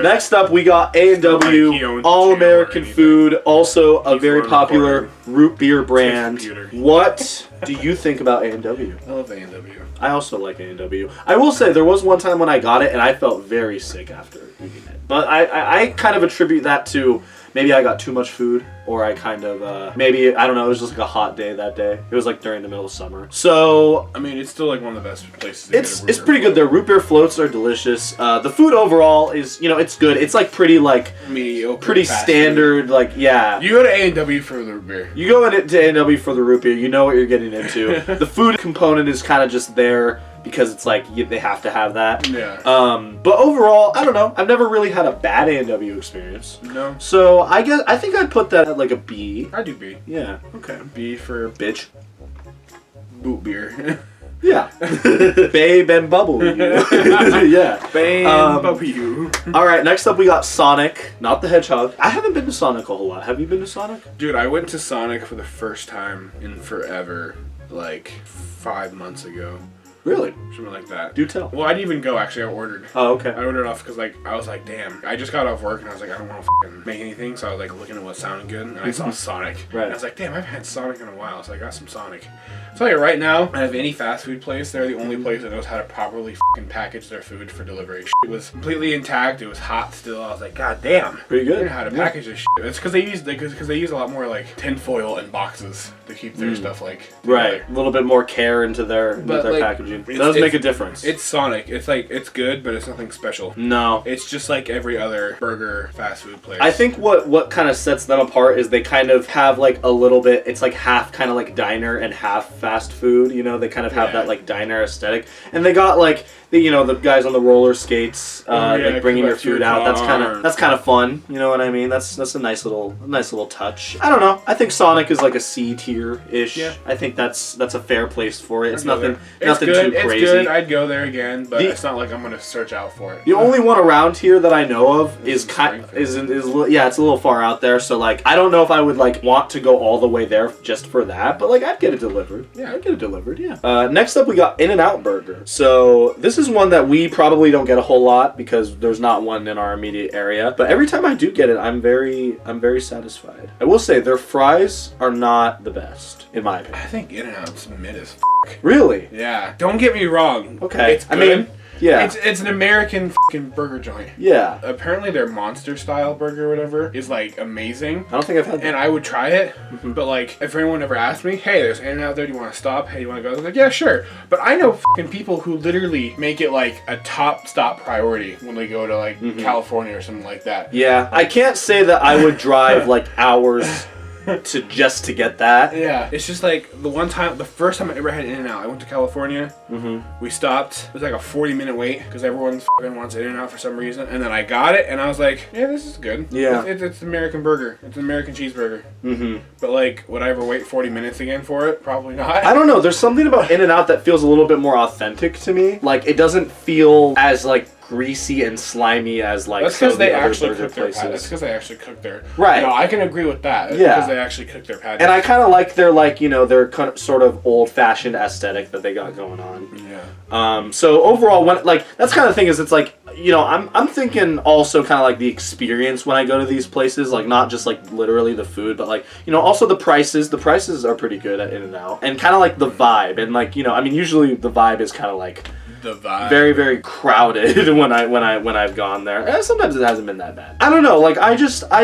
Next up, we got A&W, all-American food, also a very popular root beer brand. What do you think about A&W? I love A&W. I also like A&W. I will say, there was one time when I got it, and I felt very sick after eating it. But I kind of attribute that to maybe I got too much food, or I kind of, maybe, I don't know, it was just like a hot day that day. It was like during the middle of summer. So, I mean, it's still like one of the best places to get a root it's beer pretty float. good. Their root beer floats are delicious. The food overall is, it's good. It's like pretty, like, mediocre, pretty standard, food. like, yeah. You go to A&W for the root beer. You go to A&W for the root beer, you know what you're getting into. The food component is kind of just there because it's like they have to have that. Yeah. But overall, I don't know. I've never really had a bad A&W experience. No. So I think I'd put that at like a B. I do B. Yeah. Okay. B for Bitch. boot beer. Yeah. Babe and bubble. Yeah. Babe and bubble you. All right. Next up, we got Sonic, not the Hedgehog. I haven't been to Sonic a whole lot. Have you been to Sonic? Dude, I went to Sonic for the first time in forever, like 5 months ago. Really? Something like that. Do tell. Well, I didn't even go, actually. I ordered. Oh, okay. I ordered off because, like, I was like, damn. I just got off work, and I was like, I don't want to make anything. So I was, like, looking at what sounded good, and I saw Sonic. Right. And I was like, damn, I haven't had Sonic in a while, so I got some Sonic. I'll tell you right now, out of any fast food place, they're the only place that knows how to properly package their food for delivery. It was completely intact. It was hot still. I was like, god damn. Pretty good. They know how to package this shit. It's because they use a lot more, like, tinfoil and boxes to keep their stuff, like, together. Right. A little bit more care into their like, packaging. It does make a difference. It's Sonic. It's like, it's good, but it's nothing special. No. It's just like every other burger fast food place. I think what kind of sets them apart is they kind of have like a little bit, it's like half kind of like diner and half fast food, they kind of have that like diner aesthetic. And they got like the guys on the roller skates, like bringing your food out. That's kind of fun. You know what I mean? That's a nice little touch. I don't know. I think Sonic is like a C tier ish. Yeah. I think that's a fair place for it. It's nothing too crazy. It's good. I'd go there again, but it's not like I'm gonna search out for it. The only one around here that I know of is it's a little far out there. So like I don't know if I would like want to go all the way there just for that, but like I'd get it delivered. Yeah, I'd get it delivered. Yeah. Next up we got In-N-Out Burger. So this is one that we probably don't get a whole lot because there's not one in our immediate area. But every time I do get it, I'm very satisfied. I will say their fries are not the best in my opinion. I think In-N-Out's mid as Really? Yeah. Don't get me wrong. Okay. It's good. Yeah. It's an American burger joint. Yeah. Apparently their monster style burger or whatever is like amazing. I don't think I've had that. And I would try it, but like if anyone ever asked me, hey, there's In-N-Out there, do you want to stop? Hey, you want to go? I was like, yeah, sure. But I know people who literally make it like a top stop priority when they go to like California or something like that. Yeah. I can't say that I would drive like hours to get that. Yeah, it's just like the first time I ever had In-N-Out, I went to California. We stopped. It was like a 40-minute wait because everyone wants In-N-Out for some reason. And then I got it, and I was like, yeah, this is good. Yeah, it's an American burger. It's an American cheeseburger. But like, would I ever wait 40 minutes again for it? Probably not. I don't know. There's something about In-N-Out that feels a little bit more authentic to me. Like it doesn't feel as like greasy and slimy as like that's because they actually cook their patties. That's because they actually cook their right. I can agree with that. Yeah, because they actually cook their patties. And I kind of like their their kind of sort of old-fashioned aesthetic that they got going on. Yeah. So overall, that's kind of thing is it's like I'm thinking also kind of like the experience when I go to these places, like not just like literally the food, but like also the prices. The prices are pretty good at In-N-Out, and kind of like the vibe, and like usually the vibe is kind of like. The vibe. Very, very crowded when I've gone there. Sometimes it hasn't been that bad. I don't know. Like I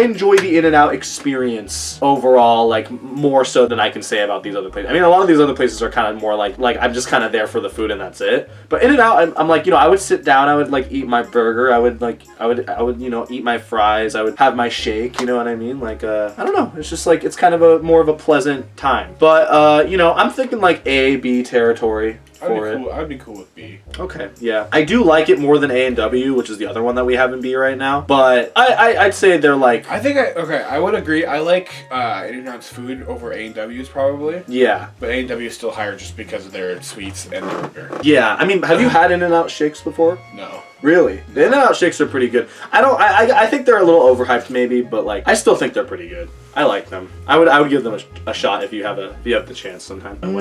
enjoy the In-N-Out experience overall, like more so than I can say about these other places. I mean, a lot of these other places are kind of more like I'm just kind of there for the food and that's it. But In-N-Out, I'm like I would sit down, I would like eat my burger, I would eat my fries, I would have my shake. You know what I mean? Like I don't know. It's just like it's kind of more of a pleasant time. But I'm thinking like A, B territory. I'd be cool with B. Okay, yeah. I do like it more than A&W, which is the other one that we have in B right now. But I'd say they're like... I would agree. I like In-N-Out's food over A&W's probably. Yeah. But A&W is still higher just because of their sweets and their burger. Yeah. I mean, have you had In-N-Out shakes before? No. Really? The In-N-Out shakes are pretty good. I think they're a little overhyped maybe, but like I still think they're pretty good. I like them. I would give them a shot if you have the chance sometime. No.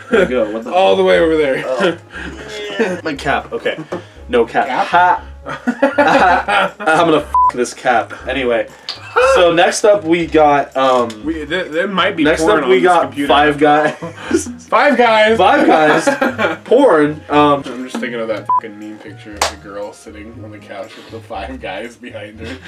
There you go. All the way over there. Oh. My cap. Okay. No cap. Cap? I'm gonna this cap. Anyway, so next up we got there might be next porn up on we this got computer. Five Guys. Five Guys. Five Guys. Porn. I'm just thinking of that fucking meme picture of the girl sitting on the couch with the Five Guys behind her.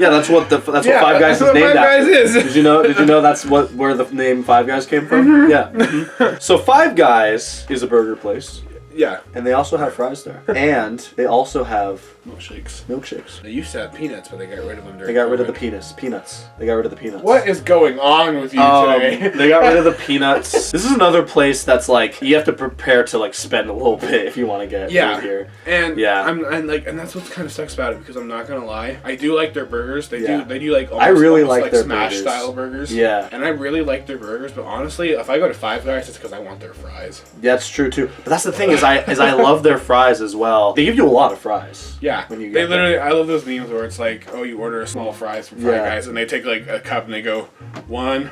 Yeah, that's what Five Guys is named after. Did you know that's where the name Five Guys came from? Mm-hmm. Yeah. Mm-hmm. So Five Guys is a burger place. Yeah. And they also have fries there. And they also have milkshakes. They used to have peanuts, but they got rid of them during They got rid of COVID. the peanuts. They got rid of the peanuts. What is going on with you today? They got rid of the peanuts. This is another place that's like you have to prepare to like spend a little bit if you want to get food here. And yeah, and that's what kind of sucks about it because I'm not gonna lie, I do like their burgers. They do like almost, I really almost like their smash burgers. style burgers. Yeah, and I really like their burgers. But honestly, if I go to Five Guys, it's because I want their fries. Yeah, that's true too. But that's the thing is I love their fries as well. They give you a lot of fries. Yeah, when you they get literally. I love those memes where it's like, oh, you order a small fries from Five Guys, and they take like a cup and they go 1,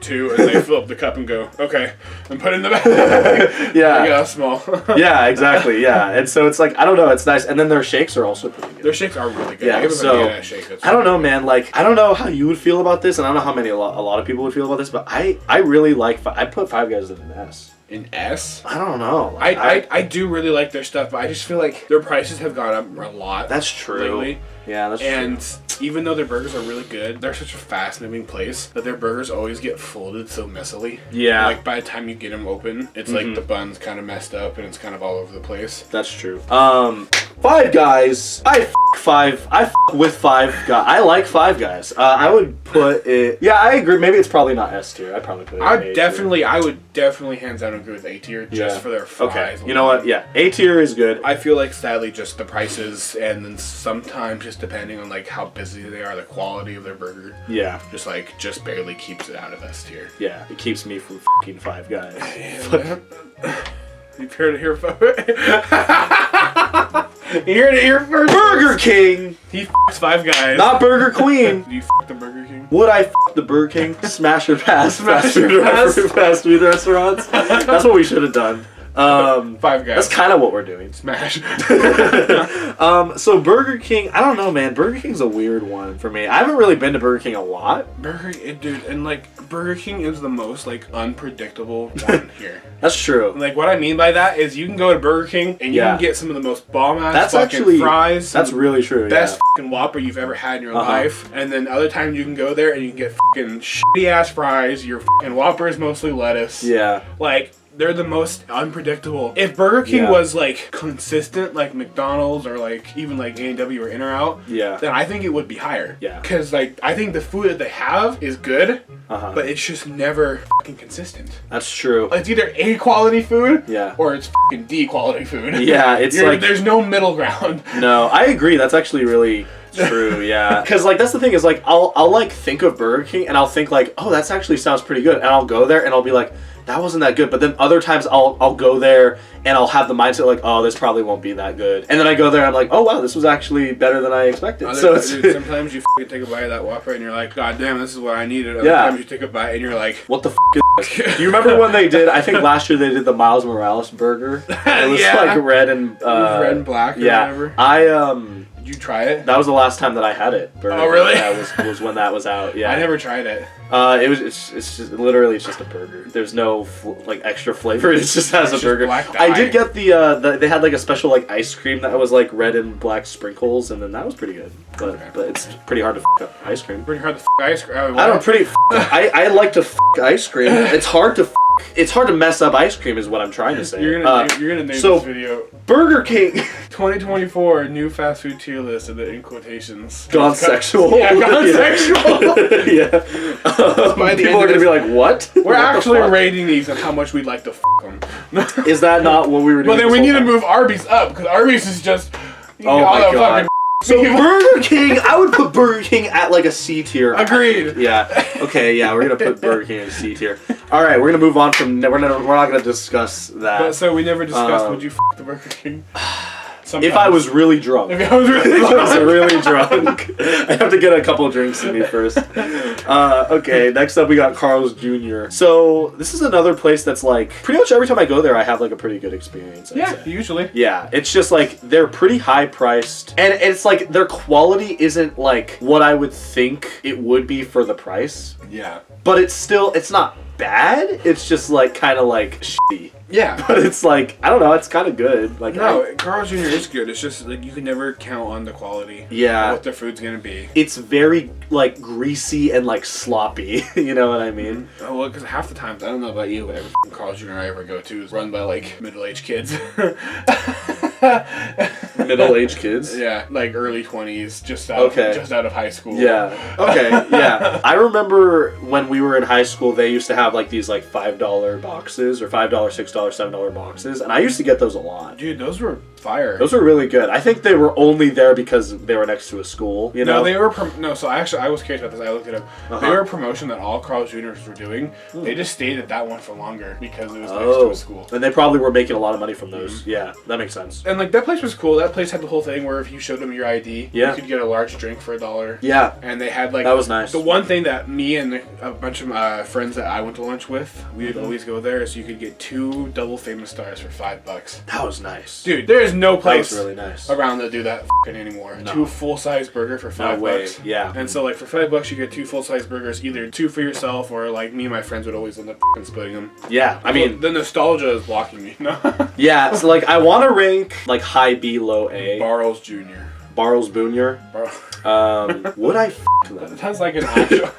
2, and they fill up the cup and go, okay, and put it in the bag. Yeah. Yeah, small. Yeah, exactly. Yeah, and so it's like I don't know, it's nice, and then their shakes are also pretty good. Their shakes are really good. Yeah, so I don't know, man. Like I don't know how you would feel about this, and I don't know how many a lot of people would feel about this, but I really like. I put Five Guys in an S. In S? I don't know. I do really like their stuff, but I just feel like their prices have gone up a lot. That's true. Lately. Yeah, that's and true. Even though their burgers are really good, they're such a fast-moving place that their burgers always get folded so messily. Yeah. Like by the time you get them open, it's like the bun's kind of messed up and it's kind of all over the place. That's true. Five Guys. I with Five Guys. I like Five Guys. I would put it. Yeah, I agree. Maybe it's probably not S tier. I'd probably put it. I would definitely hands down agree with A tier just for their fries. Okay. You know what? Yeah, A tier is good. I feel like sadly just the prices and then sometimes just depending on like how busy they are, the quality of their burger. Yeah. Just barely keeps it out of S tier. Yeah, it keeps me from fucking Five Guys. You've heard it here, folks. You heard it here first. Burger King. He f***s Five Guys. Not Burger Queen. Do you f*** the Burger King? Would I f*** the Burger King? Smash or pass? Smash or pass? Fast food restaurants. That's what we should have done. Five Guys. That's kind of what we're doing. Smash. So Burger King, I don't know, man. Burger King's a weird one for me. I haven't really been to Burger King a lot. Dude, and like Burger King is the most like unpredictable one here. That's true. Like what I mean by that is you can go to Burger King and you can get some of the most bomb ass fucking fries. That's really true. Best fucking Whopper you've ever had in your life. And then other times you can go there and you can get fucking shitty ass fries. Your fucking Whopper is mostly lettuce. Yeah. Like they're the most unpredictable. If Burger King was like consistent, like McDonald's or like even like A&W or In-N-Out, then I think it would be higher. Yeah. Because like I think the food that they have is good, but it's just never fucking consistent. That's true. It's either A quality food, or it's fucking D quality food. Yeah, it's like there's no middle ground. No, I agree. That's actually really true. Yeah, because like that's the thing is like I'll like think of Burger King and I'll think like, oh, that's actually sounds pretty good, and I'll go there and I'll be like, that wasn't that good. But then other times I'll go there and I'll have the mindset like, oh, this probably won't be that good. And then I go there and I'm like, oh wow, this was actually better than I expected. Dude, sometimes you fucking take a bite of that Whopper and you're like, god damn, this is what I needed. Other times you take a bite and you're like, what the f is this? Do you remember when they did, I think last year they did the Miles Morales burger? It was like red and black or whatever. Did you try it? That was the last time that I had it. Burger. Oh really? Yeah, was when that was out. Yeah. I never tried it. It's just literally it's just a burger. There's no like extra flavor. It just has a burger. I did get they had like a special like ice cream that was like red and black sprinkles, and then that was pretty good. But it's pretty hard to f up ice cream. Pretty hard to f ice cream. I don't I like to f ice cream. It's hard to mess up ice cream is what I'm trying to say. You're gonna name this video Burger King 2024 new fast food tier list in quotations. Gone sexual. Yeah, gone sexual. Yeah. People are gonna be like, what? We're actually rating these on how much we'd like to f them. Is that not what we were doing? Well, then we need to move Arby's up because Arby's is just. Oh my god. So Burger King, I would put Burger King at like a C tier. Agreed. Yeah. Okay. Yeah, we're gonna put Burger King in a C tier. All right, we're gonna move on from. We're not gonna discuss that. But so we never discussed. Would you f the Burger King? Sometimes. If I was really drunk. If I was really If I was drunk. really drunk. I have to get a couple of drinks in me first. Okay, next up we got Carl's Jr. So this is another place that's like, pretty much every time I go there I have like a pretty good experience. I'd say. Usually. Yeah, it's just like they're pretty high priced, and it's like their quality isn't like what I would think it would be for the price. Yeah. But it's not bad. It's just like kind of like shitty. Yeah. But it's like, I don't know, it's kind of good. Like no, Carl's Jr. is good. It's just like you can never count on the quality. Yeah. Of what their food's gonna be. It's very like greasy and like sloppy. You know what I mean? Oh well, because half the times, I don't know about you, but every Carl's Jr. I ever go to is run by like middle-aged kids. Middle-aged kids? Yeah, like early 20s, just out of high school. Yeah. Okay. Yeah. I remember when we were in high school, they used to have like these like $5 boxes or $5, $6, $7 boxes, and I used to get those a lot. Dude, those were fire. Those were really good. I think they were only there because they were next to a school. You know? No, they were. So actually, I was curious about this. I looked it up. They were a promotion that all Carl's Jr.'s were doing. They just stayed at that one for longer because it was next to a school. And they probably were making a lot of money from those. Yeah, that makes sense. And like that place was cool. That place had the whole thing where if you showed them your ID, you could get a large drink for $1. Yeah. And they had like that was nice. The one thing that me and a bunch of friends that I went to lunch with, we'd always go there, is you could get 2 double famous stars for $5. That was nice. Dude, there is no place really nice around that do that anymore. No. 2 full-size burger for $5. No way. Yeah. And so like for $5 you get 2 full-size burgers, either 2 for yourself or like me and my friends would always end up splitting them. Yeah. I mean, the nostalgia is blocking me. No. Yeah. So like I want to rank like high B, low A. Barrels Jr. Barrels Jr. Would I them? That sounds like an actual.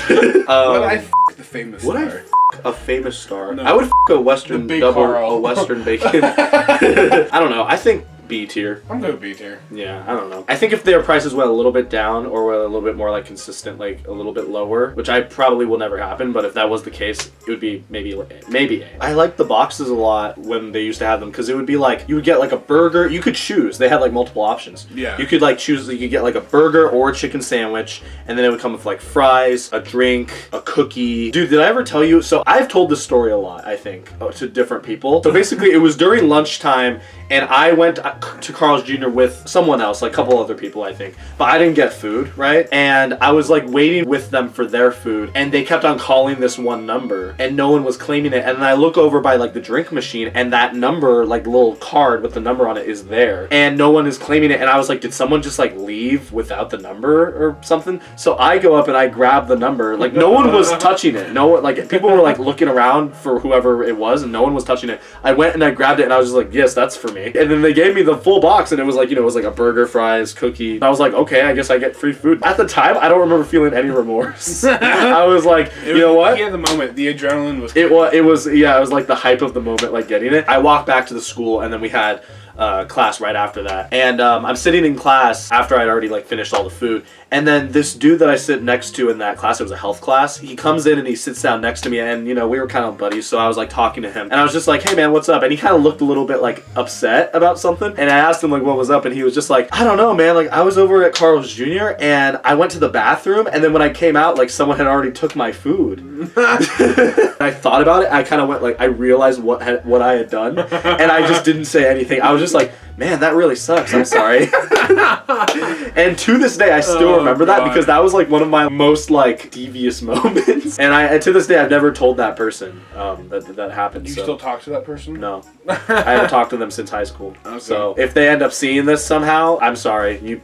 Would I the famous would star? I a famous star? No. I would a Western The big double, Carl. a Western bacon. I don't know. I think B tier. I'm good with B tier. Yeah, I don't know. I think if their prices went a little bit down or were a little bit more like consistent, like a little bit lower, which I probably will never happen, but if that was the case, it would be maybe A. I like the boxes a lot when they used to have them because it would be like you would get like a burger. You could choose. They had like multiple options. Yeah. You could like choose. You could get like a burger or a chicken sandwich, and then it would come with like fries, a drink, a cookie. Dude, did I ever tell you? So I've told this story a lot, I think, to different people. So basically, it was during lunchtime, and I went to Carl's Jr. with someone else, like a couple other people, I think. But I didn't get food, right? And I was like waiting with them for their food, and they kept on calling this one number, and no one was claiming it. And then I look over by like the drink machine, and that number, like the little card with the number on it, is there, and no one is claiming it. And I was like, did someone just like leave without the number or something? So I go up and I grab the number. Like no one was touching it. No one, like people were like looking around for whoever it was, and no one was touching it. I went and I grabbed it, and I was just like, yes, that's for me. And then they gave me the full box, and it was like, you know, it was like a burger, fries, cookie. And I was like, okay, I guess I get free food. At the time, I don't remember feeling any remorse. I was like, you know what? Yeah, the moment, the adrenaline was. It was like the hype of the moment, like getting it. I walked back to the school, and then we had class right after that. And I'm sitting in class after I'd already like finished all the food. And then this dude that I sit next to in that class, it was a health class, he comes in and he sits down next to me, and you know, we were kind of buddies, so I was like talking to him. And I was just like, hey man, what's up? And he kind of looked a little bit like upset about something. And I asked him like what was up, and he was just like, I don't know, man, like I was over at Carl's Jr. and I went to the bathroom, and then when I came out, like someone had already took my food. I thought about it, I kind of went like, I realized what I had done, and I just didn't say anything. I was just like, man, that really sucks. I'm sorry. And to this day, I still remember that because that was like one of my most like devious moments. And to this day, I've never told that person that happened. You still talk to that person? No, I haven't talked to them since high school. Okay. So if they end up seeing this somehow, I'm sorry. You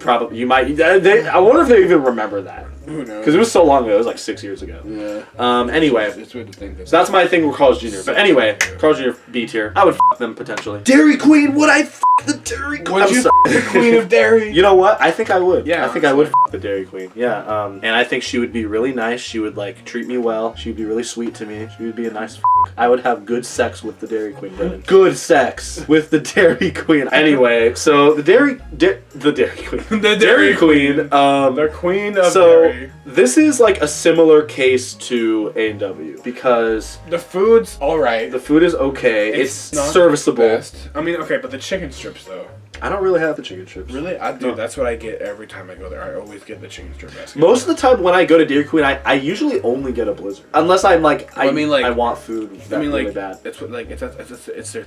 might. I wonder if they even remember that. Who knows? Because it was so long ago. It was like 6 years ago. Yeah. Anyway. It's weird to think that. So that's my thing with Carl's Jr. But anyway, Carl's Jr. B tier. I would them potentially. Dairy Queen, would I the Dairy Queen? Would you the Queen of Dairy? You know what? I think I would. Yeah. I think I would the Dairy Queen. Yeah. And I think she would be really nice. She would like treat me well. She would be really sweet to me. She would be a nice I would have good sex with the Dairy Queen, Brennan. Good sex with the Dairy Queen. Anyway, so the Dairy Queen. The Dairy Queen. The Queen of Dairy. This is like a similar case to A&W because the food's alright. The food is okay. It's not serviceable. Best. I mean, okay, but the chicken strips though. I don't really have the chicken strips. Really? That's what I get every time I go there. I always get the chicken strip basket. Most of the time when I go to Dairy Queen, I usually only get a Blizzard. Unless I'm like, I want food really bad. It's what, like, it's their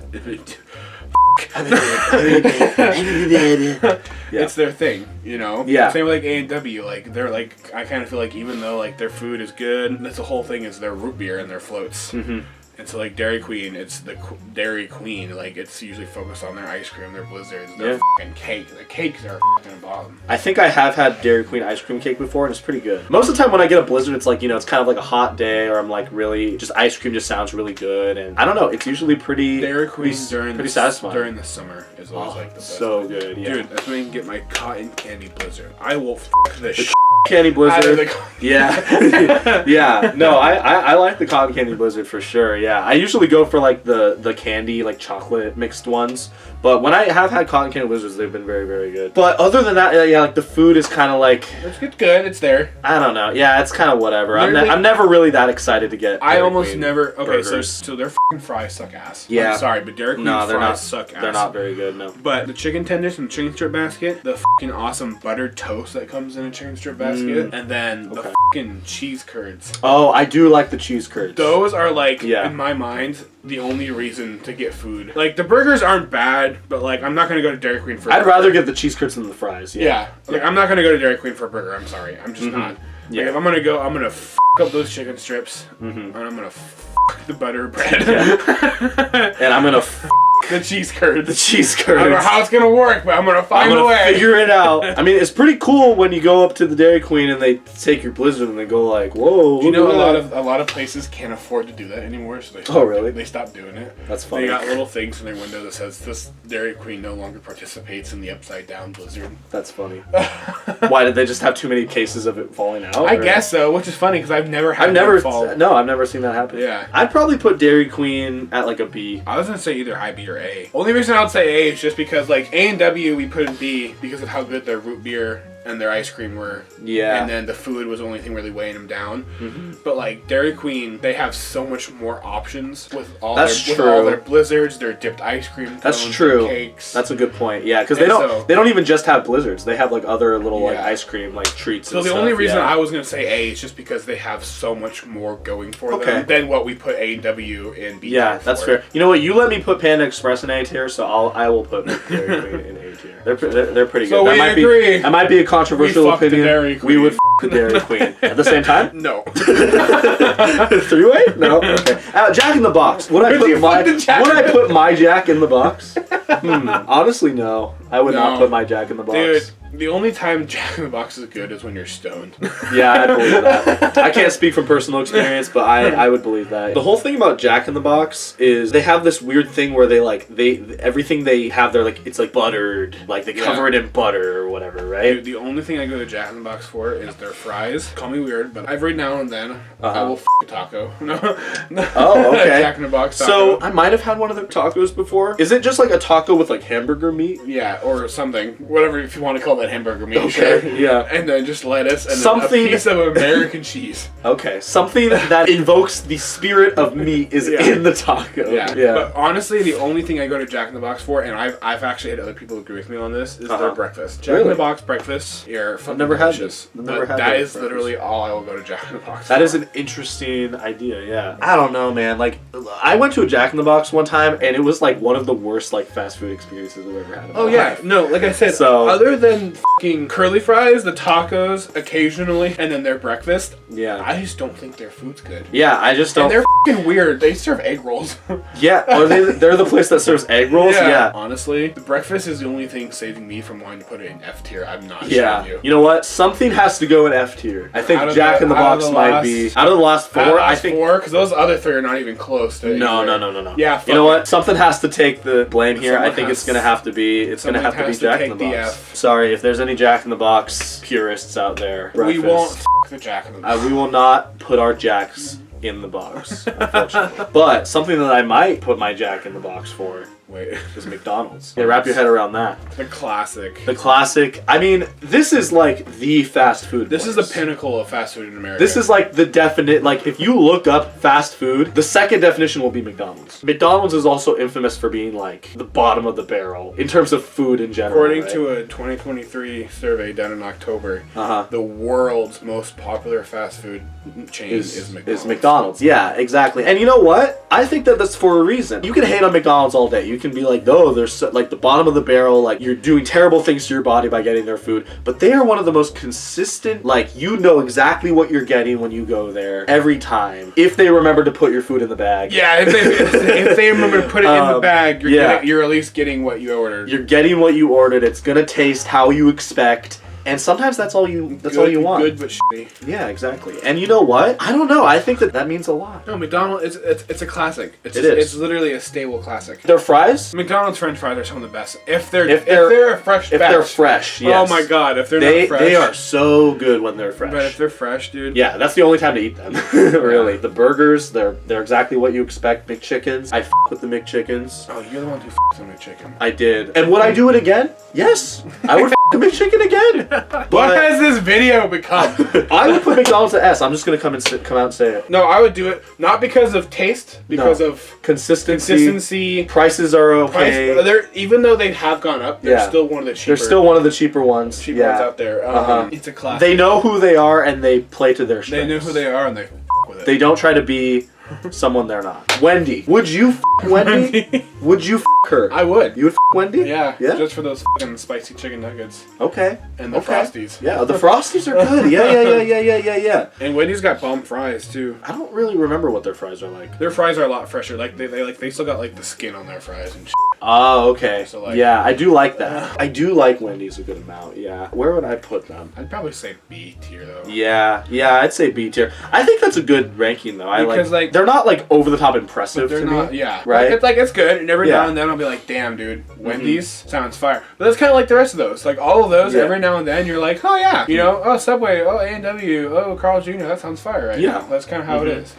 It's their thing, you know? Yeah. Same with like A&W, like they're like, I kind of feel like even though like their food is good, that's the whole thing is their root beer and their floats. Mm-hmm. And so like Dairy Queen, it's the Dairy Queen, like it's usually focused on their ice cream, their blizzards, their fucking cake. The cakes are fucking bomb. I think I have had Dairy Queen ice cream cake before, and it's pretty good. Most of the time when I get a blizzard, it's like, you know, it's kind of like a hot day, or I'm like really, just ice cream just sounds really good, and I don't know, it's usually pretty Dairy Queen pretty satisfying. During the summer is always like the best. So good, yeah. Dude, that's when I can get my cotton candy blizzard. I will the candy blizzard. Yeah. Yeah. No, I like the cotton candy blizzard for sure. Yeah. I usually go for like the candy, like chocolate mixed ones. But when I have had cotton candy blizzards, they've been very, very good. But other than that, yeah, like the food is kind of like... It's good. It's there. I don't know. Yeah, it's kind of whatever. I'm never really that excited to get I almost Queen never... Okay, burgers. so their f***ing fries suck ass. Yeah. I'm sorry, but Dairy Queen fries suck ass. They're not very good, no. But the chicken tenders from the chicken strip basket, the f***ing awesome buttered toast that comes in a chicken strip basket, and then the f***ing cheese curds. Oh, I do like the cheese curds. Those are like, in my mind, the only reason to get food. Like, the burgers aren't bad, but like, I'm not gonna go to Dairy Queen for a I'd burger. rather get the cheese curds than the fries. Yeah. Like, I'm not gonna go to Dairy Queen for a burger. I'm sorry. I'm just not. Yeah. Like, if I'm gonna go, I'm gonna f*** up those chicken strips, and I'm gonna f*** the butter bread. And I'm gonna f*** the cheese curds. The cheese curds. I don't know how it's gonna work, but I'm gonna find a way. Figure it out. I mean, it's pretty cool when you go up to the Dairy Queen and they take your blizzard and they go like, "Whoa!" You know, a lot of places can't afford to do that anymore, so they they stopped doing it. That's funny. They got little things in their window that says this Dairy Queen no longer participates in the upside down blizzard. That's funny. Why did they just have too many cases of it falling out? I guess so, which is funny because I've never had fall. No, I've never seen that happen. Yeah, I'd probably put Dairy Queen at like a B. I was gonna say either high B or A. Only reason I would say A is just because like A&W we put in B because of how good their root beer and their ice cream were. Yeah. And then the food was the only thing really weighing them down. But like Dairy Queen, they have so much more options with all their blizzards, their dipped ice cream cones, That's true. Cakes. That's a good point. Yeah, because they don't even just have blizzards. They have like other little like ice cream like treats. So the only reason I was gonna say A is just because they have so much more going for them than what we put A&W in B. Yeah, that's fair. You know what? You let me put Panda Express in A tier, so I will put Dairy Queen in A tier. They're pretty good. So we agree. That might be a controversial opinion. We would the Dairy Queen at the same time. No. Three-way? No. Okay. Jack in the Box. Would I put my Jack in the Box? Honestly, no. I would not put my Jack in the Box. Dude, the only time Jack in the Box is good is when you're stoned. Yeah, I believe that. I can't speak from personal experience, but I would believe that. The whole thing about Jack in the Box is they have this weird thing where everything they have, they're like, it's like buttered, like they cover it in butter or whatever, right? Dude, the only thing I go to Jack in the Box for is their fries. Call me weird, but every now and then I will a taco. No. Oh, okay. Jack in the Box taco. So I might have had one of their tacos before. Is it just like a taco with like hamburger meat? Yeah, or something. Whatever, if you want to call that hamburger meat. Okay, sure. yeah. And then just lettuce and a piece of American cheese. Okay, something that invokes the spirit of meat is in the taco. Yeah. But honestly, the only thing I go to Jack in the Box for, and I've actually had other people agree with me on this, is their breakfast. Jack in the Box breakfast. I've never had this. That is literally all I will go to Jack in the Box for. That is an interesting idea, yeah. I don't know, man. Like, I went to a Jack in the Box one time, and it was like one of the worst like fast food experiences I've ever had. Oh yeah, no, like I said, other than fucking curly fries, the tacos occasionally, and then their breakfast. Yeah. I just don't think their food's good. Yeah, I just don't. And they're fucking weird. They serve egg rolls. Yeah, they're the place that serves egg rolls? Yeah. Honestly, the breakfast is the only thing saving me from wanting to put it in F tier. I'm not showing you. You know what? Something has to go in F tier. I think Jack in the Box might be. Out of the last four, I think. Because those other three are not even close to No. Yeah, you know what? Something has to take the blame here. I think it's going to have to be Jack in the Box. Sorry, if there's any Jack in the Box purists out there. We won't the Jack in the Box. We will not put our Jacks in the box, unfortunately. But something that I might put my Jack in the Box for is McDonald's. Yeah, wrap your head around that. The classic. The classic. I mean, this is like the fast food This place. is the pinnacle of fast food in America. This is like the definite, like if you look up fast food, the second definition will be McDonald's. McDonald's is also infamous for being like the bottom of the barrel in terms of food in general. According to a 2023 survey done in October, the world's most popular fast food chain is McDonald's. Yeah, exactly. And you know what? I think that that's for a reason. You can hate on McDonald's all day. you can be like, no, they're so, like the bottom of the barrel, like you're doing terrible things to your body by getting their food. But they are one of the most consistent, like you know exactly what you're getting when you go there every time. If they remember to put your food in the bag. Yeah, if they remember to put it in the bag, you're at least getting what you ordered. You're getting what you ordered. It's gonna taste how you expect. And sometimes that's all you want. Good but shitty. Yeah, exactly. And you know what? I don't know. I think that means a lot. No, McDonald's, it's a classic. It is. It's literally a stable classic. Their fries? McDonald's French fries are some of the best. If they're a fresh batch. If they're fresh, yes. Oh my god, if they're not fresh. They are so good when they're fresh. But if they're fresh, dude. Yeah, that's the only time to eat them. Really. The burgers, they're exactly what you expect. McChickens. I with the McChickens. Oh, you're the one who with the McChicken. I did. And would I do it again? Yes. I would the McChicken again. What has this video become? I would put McDonald's at S. I'm just gonna come out and say it. No, I would do it not because of taste, because of consistency. Prices are okay. Even though they have gone up, they're still one of the cheaper. They're still one of the cheaper ones. Cheaper ones out there. It's a classic. They know who they are and they play to their strengths. They know who they are and they with it. They don't try to be someone they're not. Wendy. Would you Wendy? Would you her? I would. You would Wendy? Yeah. Just for those fucking spicy chicken nuggets. Okay. And the Frosties. Yeah, the Frosties are good. Yeah. And Wendy's got bomb fries too. I don't really remember what their fries are like. Their fries are a lot fresher. Like they still got like the skin on their fries and shit. Oh, okay. So, like, yeah, I do like that. I do like Wendy's a good amount, yeah. Where would I put them? I'd probably say B tier, though. Yeah, I'd say B tier. I think that's a good ranking, though. Because, like they're not, like, over-the-top impressive to me. Yeah. Right? It's good, and every now and then I'll be like, damn, dude, Wendy's sounds fire. But that's kind of like the rest of those. Like, all of those, every now and then, you're like, oh, yeah. You know, oh, Subway, oh, A&W, oh, Carl's Jr., that sounds fire right now. That's kind of how it is.